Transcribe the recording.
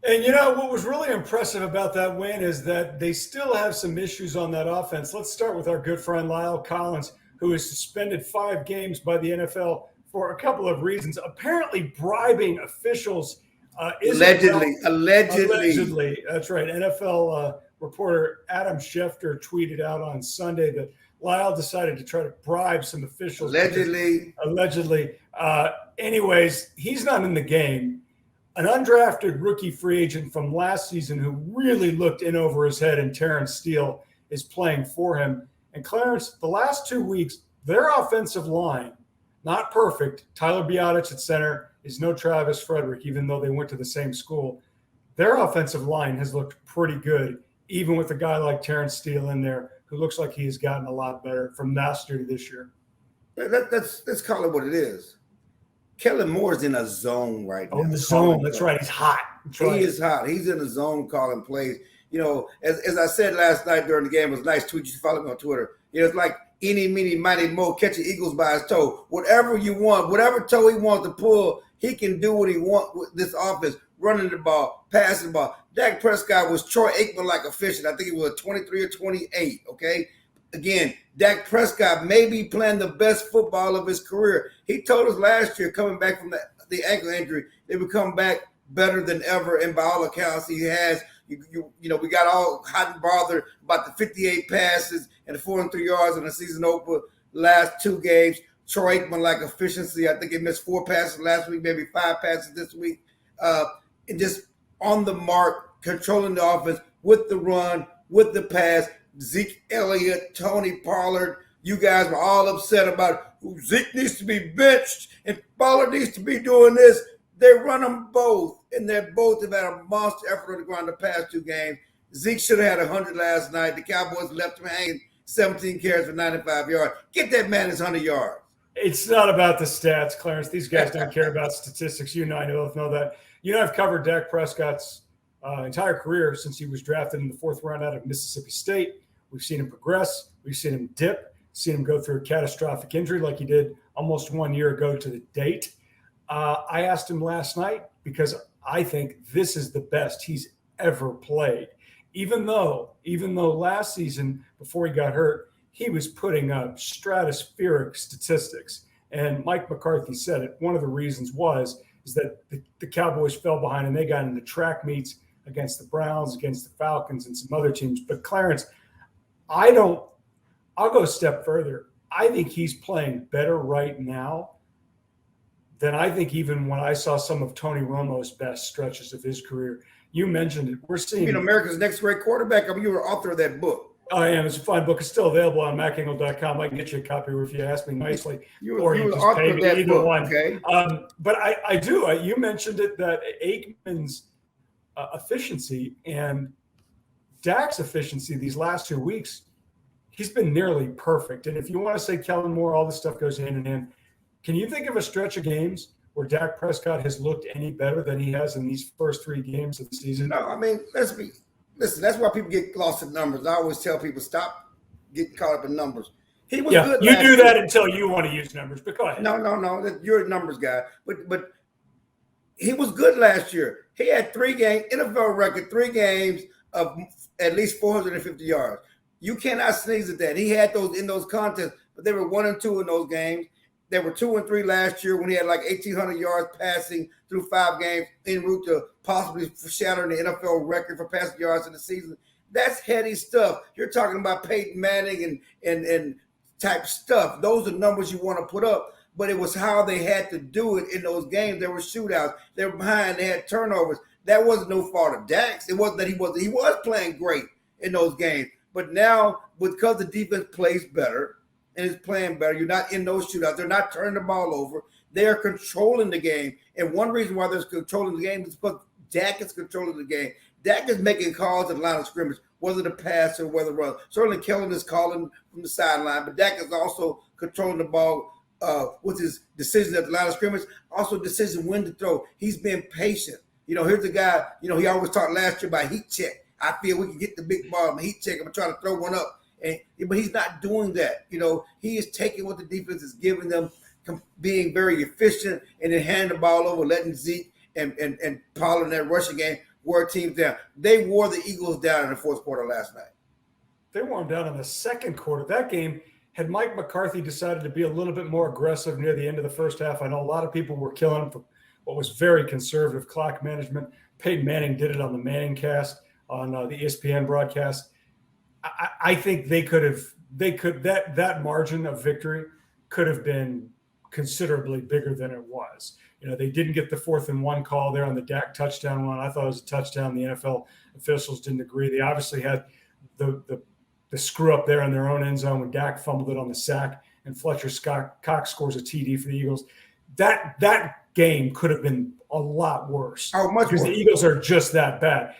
And what was really impressive about that win is that they still have some issues on that offense. Let's start with our good friend Lyle Collins, who is suspended 5 games by the NFL for a couple of reasons. Apparently, bribing officials isn't Allegedly, well. allegedly, Allegedly, that's right. NFL reporter Adam Schefter tweeted out on Sunday that Lyle decided to try to bribe some officials because allegedly. allegedly. Anyways, he's not in the game. An undrafted rookie free agent from last season who really looked in over his head, and Terrence Steele is playing for him. And Clarence, the last 2 weeks, their offensive line, not perfect. Tyler Biotic at center is no Travis Frederick, even though they went to the same school. Their offensive line has looked pretty good, even with a guy like Terrence Steele in there, who looks like he has gotten a lot better from last year to this year. Let's call it what it is. Kellen Moore's in a zone right Oh, now. the zone. That's right. He's hot. That's right. He is hot. He's in the zone calling plays. As I said last night during the game, it was a nice tweet. You follow me on Twitter. It's like eeny, meeny, miny, mo, catching eagles by his toe. Whatever you want, whatever toe he wants to pull, he can do what he wants with this offense. Running the ball, passing the ball. Dak Prescott was Troy Aikman-like efficient. I think he was 23 or 28, okay? Again, Dak Prescott may be playing the best football of his career. He told us last year, coming back from the ankle injury, they would come back better than ever, and by all accounts, he has. We got all hot and bothered about the 58 passes and the 403 yards in the season opener last 2 games. Troy Aikman-like efficiency. I think he missed 4 passes last week, maybe 5 passes this week. And just on the mark, controlling the offense with the run, with the pass. Zeke Elliott, Tony Pollard, you guys were all upset about Zeke needs to be benched and Pollard needs to be doing this. They run them both, and they both have had a monster effort on the ground the past 2 games. Zeke should have had 100 last night. The Cowboys left him hanging 17 carries for 95 yards. Get that man his 100 yards. It's not about the stats, Clarence. These guys don't care about statistics. You and I both know that. I've covered Dak Prescott's entire career since he was drafted in the 4th round out of Mississippi State. We've seen him progress. We've seen him dip. Seen him go through a catastrophic injury like he did almost 1 year ago to the date. I asked him last night because I think this is the best he's ever played. Even though last season, before he got hurt, he was putting up stratospheric statistics. And Mike McCarthy said it. One of the reasons is that the Cowboys fell behind and they got into track meets against the Browns, against the Falcons, and some other teams. But Clarence, I'll go a step further. I think he's playing better right now than I think even when I saw some of Tony Romo's best stretches of his career. You mentioned it. We're seeing America's Next Great Quarterback. I mean, you were author of that book. I am. It's a fine book. It's still available on MacAngle.com. I can get you a copy if you ask me nicely, or you just pay me either book, one. Okay. But I do. You mentioned it, that Aikman's efficiency and Dak's efficiency these last 2 weeks, he's been nearly perfect. And if you want to say Kellen Moore, all this stuff goes hand in hand. Can you think of a stretch of games where Dak Prescott has looked any better than he has in these first 3 games of the season? No, I mean, listen, that's why people get lost in numbers. I always tell people, stop getting caught up in numbers. He was good. You do that until you want to use numbers, but go ahead. No. You're a numbers guy. But he was good last year. He had 3 games, NFL record, 3 games of at least 450 yards. You cannot sneeze at that. He had those in those contests, but they were 1 and 2 in those games. They were 2 and 3 last year when he had like 1,800 yards passing through 5 games, en route to possibly shattering the NFL record for passing yards in the season. That's heady stuff. You're talking about Peyton Manning and type stuff. Those are numbers you want to put up. But it was how they had to do it in those games. There were shootouts. They were behind. They had turnovers. That wasn't no fault of Dax. It wasn't that he was playing great in those games. But now, because the defense plays better and is playing better, you're not in those shootouts. They're not turning the ball over. They are controlling the game. And one reason why they're controlling the game is because Dak is controlling the game. Dak is making calls at the line of scrimmage, whether the pass or whether the run. Certainly, Kellen is calling from the sideline, but Dak is also controlling the ball with his decisions at the line of scrimmage, also decision when to throw. He's been patient. Here's a guy, he always talked last year about heat check. I feel we can get the big ball and heat check. I'm trying to throw one up. But he's not doing that. He is taking what the defense is giving them, being very efficient, and then handing the ball over, letting Zeke and Pollard in that rushing game wore teams down. They wore the Eagles down in the fourth quarter last night. They wore them down in the second quarter. That game, had Mike McCarthy decided to be a little bit more aggressive near the end of the first half, I know a lot of people were killing him for what was very conservative clock management. Peyton Manning did it on the Manning cast on the ESPN broadcast. I think that margin of victory could have been considerably bigger than it was. They didn't get the 4th and 1 call there on the Dak touchdown one. I thought it was a touchdown. The NFL officials didn't agree. They obviously had the screw up there in their own end zone when Dak fumbled it on the sack and Fletcher Cox scores a TD for the Eagles. That game could have been a lot worse. Oh, much because worse. the Eagles are just that bad.